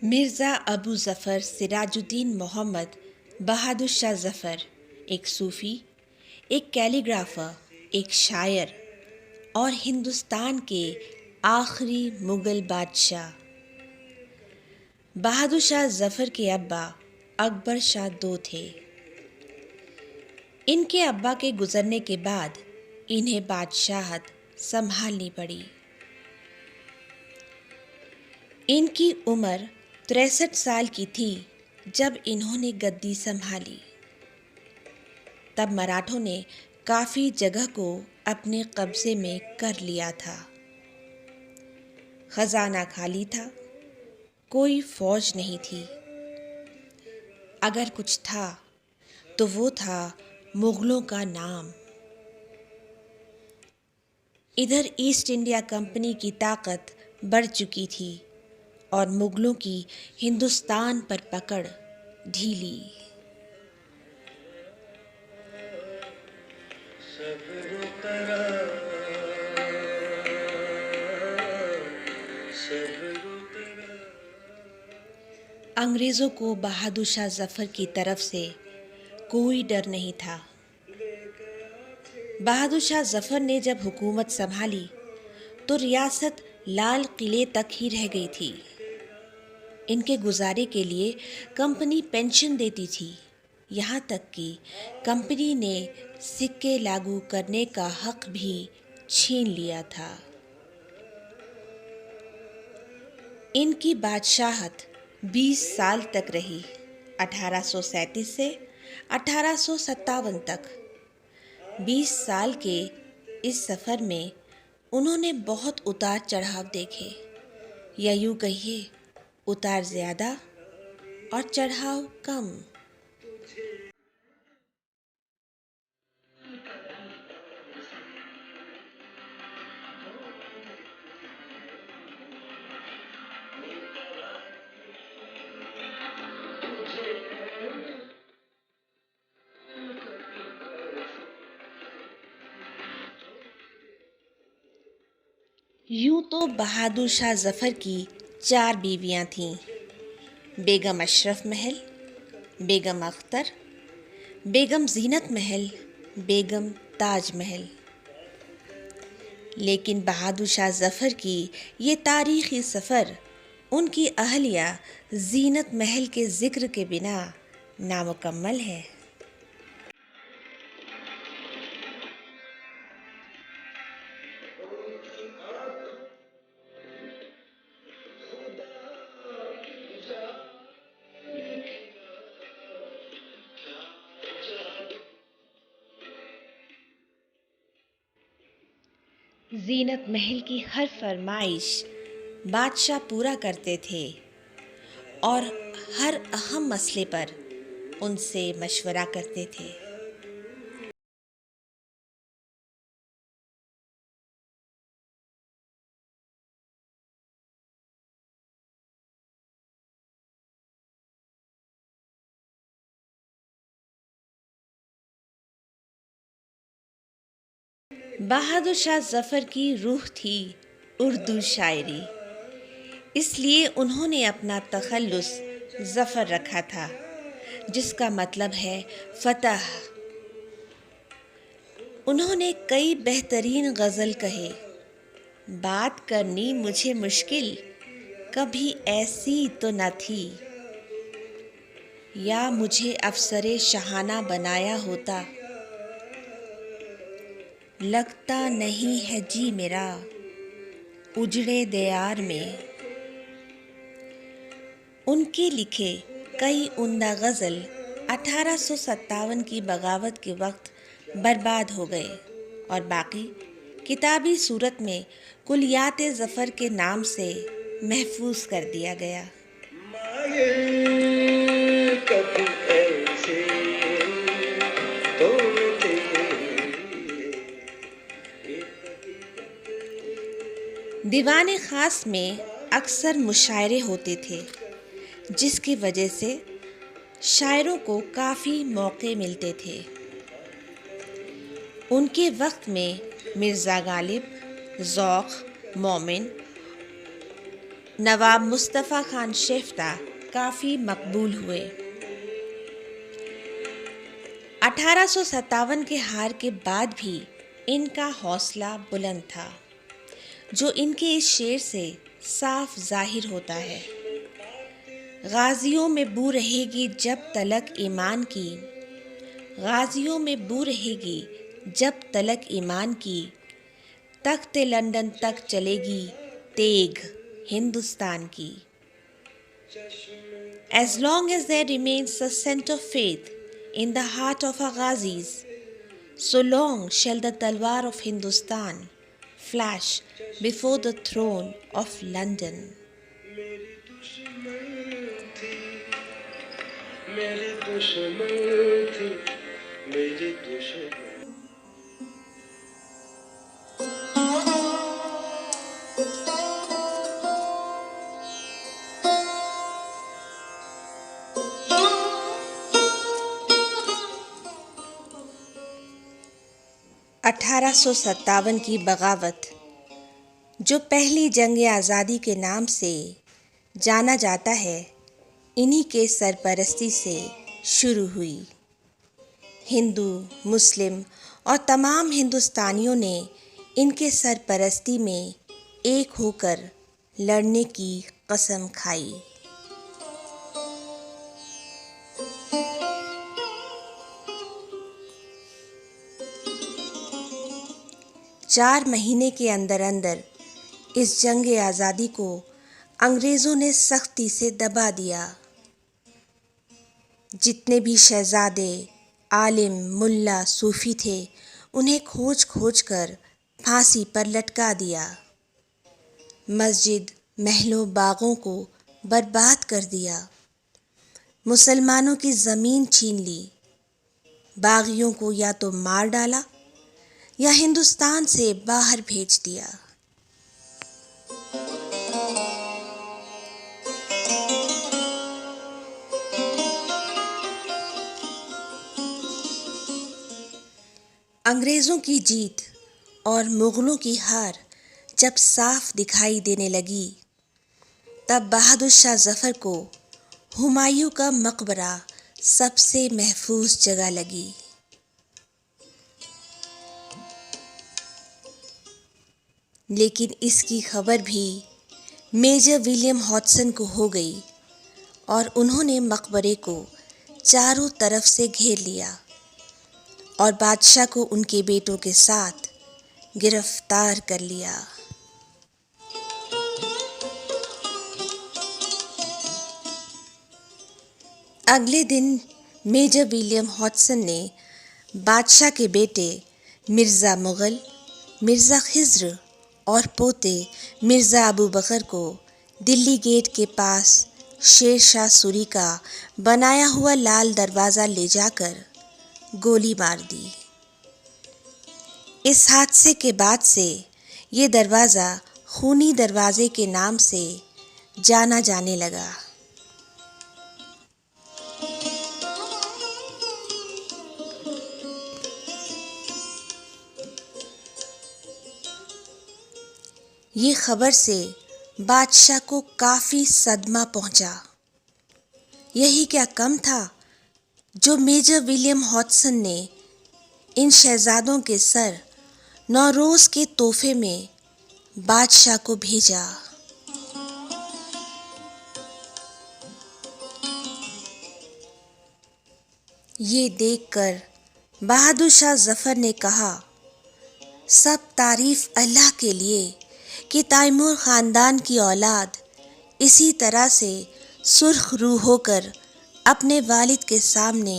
मिर्ज़ा अबू ज़फ़र सिराजुद्दीन मोहम्मद बहादुर शाह ज़फ़र एक सूफ़ी, एक कैलीग्राफ़र, एक शायर और हिंदुस्तान के आखिरी मुग़ल बादशाह। बहादुर शाह ज़फ़र के अब्बा अकबर शाह दो थे। इनके अब्बा के गुज़रने के बाद इन्हें बादशाहत संभालनी पड़ी। इनकी उम्र 63 साल की थी जब इन्होंने गद्दी संभाली। तब मराठों ने काफ़ी जगह को अपने कब्जे में कर लिया था। खजाना खाली था, कोई फौज नहीं थी। अगर कुछ था तो वो था मुगलों का नाम। इधर ईस्ट इंडिया कंपनी की ताकत बढ़ चुकी थी और मुगलों की हिंदुस्तान पर पकड़ ढीली। अंग्रेज़ों को बहादुर शाह ज़फ़र की तरफ से कोई डर नहीं था। बहादुर शाह ज़फ़र ने जब हुकूमत संभाली तो रियासत लाल किले तक ही रह गई थी। इनके गुजारे के लिए कंपनी पेंशन देती थी। यहाँ तक कि कंपनी ने सिक्के लागू करने का हक भी छीन लिया था। इनकी बादशाहत 20 साल तक रही, 1837 से 1857 तक। 20 साल के इस सफ़र में उन्होंने बहुत उतार चढ़ाव देखे, या यूँ कहिए उतार ज़्यादा और चढ़ाव कम। यूं तो बहादुर शाह ज़फ़र की 4 बीवियां थीं: बेगम अशरफ महल, बेगम अख्तर, बेगम ज़ीनत महल, बेगम ताज महल। लेकिन बहादुर शाह ज़फ़र की ये तारीख़ी सफ़र उनकी अहलिया ज़ीनत महल के ज़िक्र के बिना नामुकम्मल है। ज़ीनत महल की हर फरमाइश बादशाह पूरा करते थे और हर अहम मसले पर उनसे मशवरा करते थे। बहादुर शाह ज़फ़र की रूह थी उर्दू शायरी, इसलिए उन्होंने अपना तख़ल्लुस ज़फ़र रखा था, जिसका मतलब है फ़तह। उन्होंने कई बेहतरीन गज़ल कहे: बात करनी मुझे मुश्किल कभी ऐसी तो न थी, या मुझे अफ़सरे शहाना बनाया होता, लगता नहीं है जी मेरा उजड़े दयार में। उनके लिखे कई उम्दा गज़ल 1857 की बगावत के वक्त बर्बाद हो गए और बाकी किताबी सूरत में कुलियात ज़फ़र के नाम से महफूज कर दिया गया। दीवाने ख़ास में अक्सर मुशायरे होते थे, जिसकी वजह से शायरों को काफ़ी मौके मिलते थे। उनके वक्त में मिर्ज़ा गालिब, ज़ौक़, मोमिन, नवाब मुस्तफ़ा खान शेफ्ता काफ़ी मकबूल हुए। 1857 के हार के बाद भी इनका हौसला बुलंद था, जो इनके इस शेर से साफ जाहिर होता है। गाजियों में बू रहेगी जब तलक ईमान की, गाजियों में बू रहेगी जब तलक ईमान की, तख्ते लंदन तक चलेगी तेग हिंदुस्तान की। As long as there remains a scent of faith in the heart of our Ghazis, so long shall the talwar of Hindustan flash before the throne of London. मेरी दुश्मन थी, मेरी दुश्मन। 1857 की बगावत, जो पहली जंग आज़ादी के नाम से जाना जाता है, इन्हीं के सरपरस्ती से शुरू हुई। हिंदू, मुस्लिम और तमाम हिंदुस्तानियों ने इनके सरपरस्ती में एक होकर लड़ने की कसम खाई। चार महीने के अंदर अंदर इस जंग आज़ादी को अंग्रेज़ों ने सख्ती से दबा दिया। जितने भी शहजादे, आलिम, मुल्ला, सूफी थे, उन्हें खोज खोज कर फांसी पर लटका दिया। मस्जिद, महलों, बागों को बर्बाद कर दिया। मुसलमानों की ज़मीन छीन ली। बागियों को या तो मार डाला या हिंदुस्तान से बाहर भेज दिया। अंग्रेज़ों की जीत और मुग़लों की हार जब साफ दिखाई देने लगी, तब बहादुर शाह ज़फ़र को हुमायूं का मकबरा सबसे महफूज जगह लगी। लेकिन इसकी खबर भी मेजर विलियम हॉडसन को हो गई और उन्होंने मकबरे को चारों तरफ से घेर लिया और बादशाह को उनके बेटों के साथ गिरफ्तार कर लिया। अगले दिन मेजर विलियम हॉडसन ने बादशाह के बेटे मिर्ज़ा मुग़ल, मिर्ज़ा खिज़्र और पोते मिर्ज़ा अबू बकर को दिल्ली गेट के पास शेर शाह सूरी का बनाया हुआ लाल दरवाज़ा ले जाकर गोली मार दी। इस हादसे के बाद से ये दरवाज़ा खूनी दरवाज़े के नाम से जाना जाने लगा। ये खबर से बादशाह को काफ़ी सदमा पहुंचा। यही क्या कम था जो मेजर विलियम हॉडसन ने इन शहजादों के सर नौरोज़ के तोहफे में बादशाह को भेजा। ये देखकर बहादुर शाह ज़फ़र ने कहा, सब तारीफ़ अल्लाह के लिए कि तैमूर ख़ानदान की औलाद इसी तरह से सुर्ख रूह होकर अपने वालिद के सामने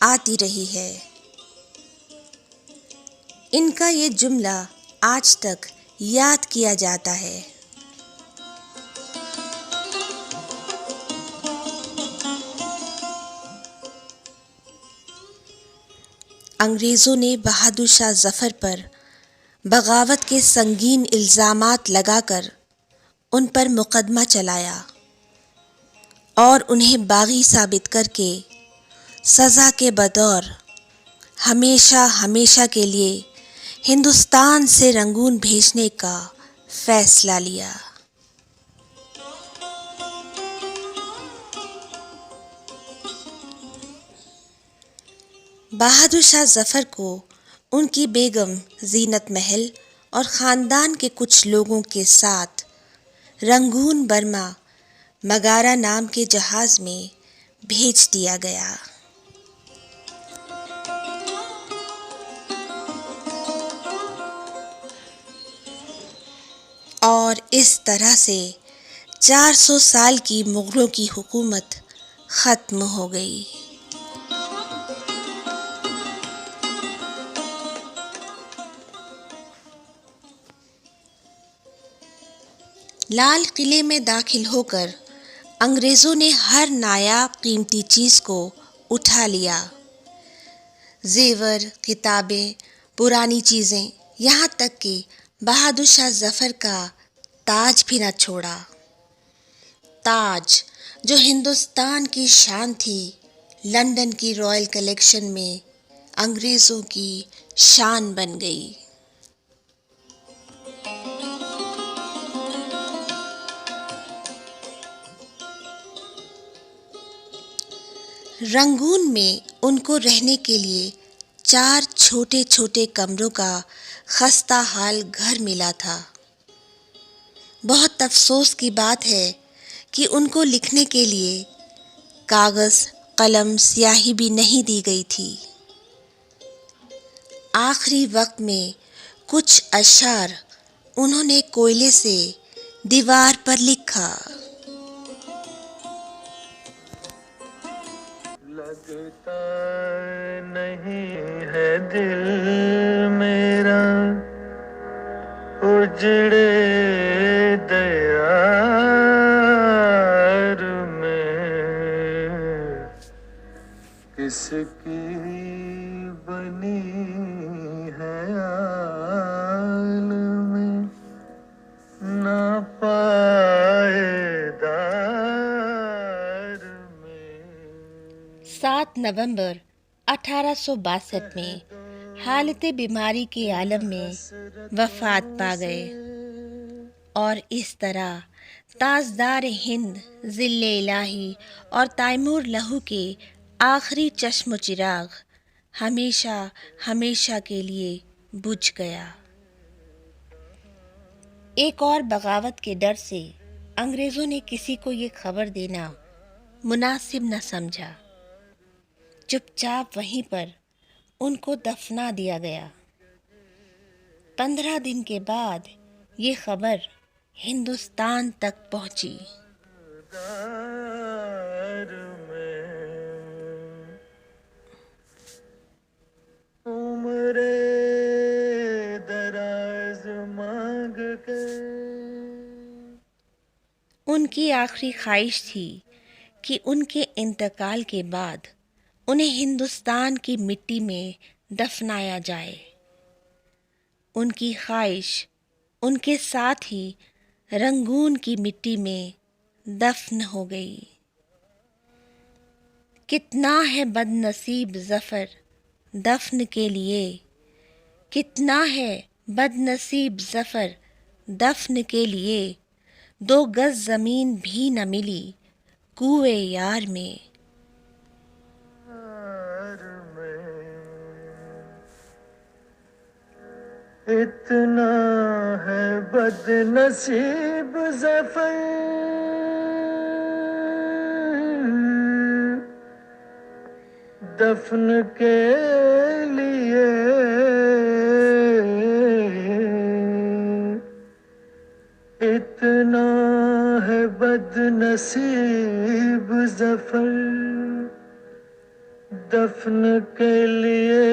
आती रही है। इनका ये जुमला आज तक याद किया जाता है। अंग्रेज़ों ने बहादुर शाह ज़फ़र पर बगावत के संगीन इल्ज़ामात लगाकर उन पर मुकदमा चलाया और उन्हें बागी साबित करके सज़ा के बतौर हमेशा हमेशा के लिए हिंदुस्तान से रंगून भेजने का फ़ैसला लिया। बहादुर शाह जफर को उनकी बेगम जीनत महल और ख़ानदान के कुछ लोगों के साथ रंगून बर्मा मगारा नाम के जहाज़ में भेज दिया गया। और इस तरह से 400 साल की मुग़लों की हुकूमत ख़त्म हो गई। लाल किले में दाखिल होकर अंग्रेज़ों ने हर नायाब कीमती चीज़ को उठा लिया। जेवर, किताबें, पुरानी चीज़ें, यहाँ तक कि बहादुर शाह जफर का ताज भी न छोड़ा। ताज जो हिंदुस्तान की शान थी, लंदन की रॉयल कलेक्शन में अंग्रेज़ों की शान बन गई। रंगून में उनको रहने के लिए 4 छोटे छोटे कमरों का खस्ता हाल घर मिला था। बहुत अफसोस की बात है कि उनको लिखने के लिए कागज़, कलम, स्याही भी नहीं दी गई थी। आखिरी वक्त में कुछ अशआर उन्होंने कोयले से दीवार पर लिखा। लगता नहीं है दिल मेरा उजड़े दयार में, किसकी बनी है आलम ना पायदार में। 7 नवंबर 1862 में हालते बीमारी के आलम में वफात पा गए और इस तरह ताजदार हिंद, ज़िल्ले इलाही और तैमूर लहू के आखिरी चश्म चिराग हमेशा हमेशा के लिए बुझ गया। एक और बगावत के डर से अंग्रेज़ों ने किसी को ये खबर देना मुनासिब न समझा। चुपचाप वहीं पर उनको दफना दिया गया। 15 दिन के बाद ये खबर हिंदुस्तान तक पहुंची। उम्रे दराज मांग के उनकी आखिरी ख्वाहिश थी कि उनके इंतकाल के बाद उन्हें हिंदुस्तान की मिट्टी में दफनाया जाए। उनकी ख्वाहिश उनके साथ ही रंगून की मिट्टी में दफन हो गई। कितना है बदनसीब ज़फ़र दफन के लिए, कितना है बदनसीब ज़फ़र दफन के लिए, 2 गज़ ज़मीन भी न मिली कुए यार में। इतना है बदनसीब ज़फ़र दफन के लिए, इतना है बदनसीब ज़फ़र दफन के लिए।